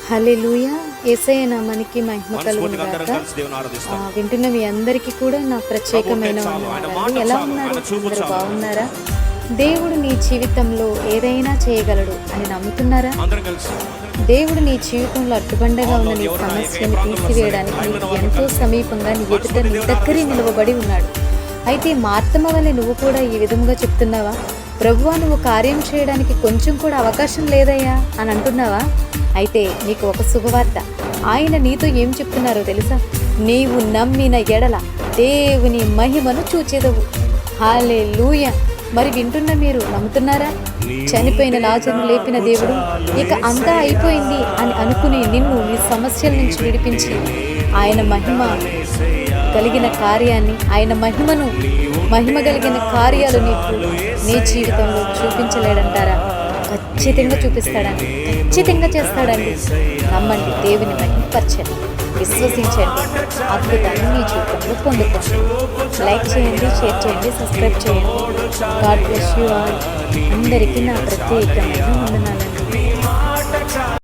హల్లెలూయా. యేసయ్య నామానికి మహిమ కలుగును గాక. వింటున్న మీ అందరికీ కూడా నా ప్రత్యేకమైన వందనాలు. ఎలా ఉన్నారు? అందరూ బాగున్నారా? దేవుడు నీ జీవితంలో ఏదైనా చేయగలడు అని నమ్ముతున్నారా? దేవుడు నీ జీవితంలో అడ్డుబండగా ఉన్న నీ సమస్యను తీసివేయడానికి నీకు ఎంతో సమీపంగా నీ ఎదుట నీ దగ్గరే నిలవబడి ఉన్నాడు. అయితే మార్తమ్మ వల్లే నువ్వు కూడా ఈ విధంగా చెప్తున్నావా? ప్రభువా, నువ్వు కార్యం చేయడానికి కొంచెం కూడా అవకాశం లేదయ్యా అని అంటున్నావా? అయితే నీకు ఒక శుభవార్త. ఆయన నీతో ఏం చెప్తున్నారో తెలుసా? నీవు నమ్మిన ఎడల దేవుని మహిమను చూచెదవు. హల్లెలూయా. మరి వింటున్న మీరు నమ్ముతున్నారా? చనిపోయిన లాజరును లేపిన దేవుడు ఇక అంతా అయిపోయింది అని అనుకుని నిన్ను నీ సమస్యల నుంచి విడిపించి ఆయన మహిమ కలిగిన కార్యాన్ని, ఆయన మహిమ కలిగిన కార్యాలు నీకు నీ జీవితంలో చూపించలేడంటారా? ఖచ్చితంగా చూపిస్తాడండి, ఖచ్చితంగా చేస్తాడండి. నమ్మండి, దేవుని మహిమపరచండి, విశ్వసించండి, అద్భుతాన్ని మీ జీవితంలో పొందుకోండి. లైక్ చేయండి, షేర్ చేయండి, సబ్స్క్రైబ్ చేయండి. God bless you all. అందరికీ నా ప్రత్యేకమైన వందనాలు.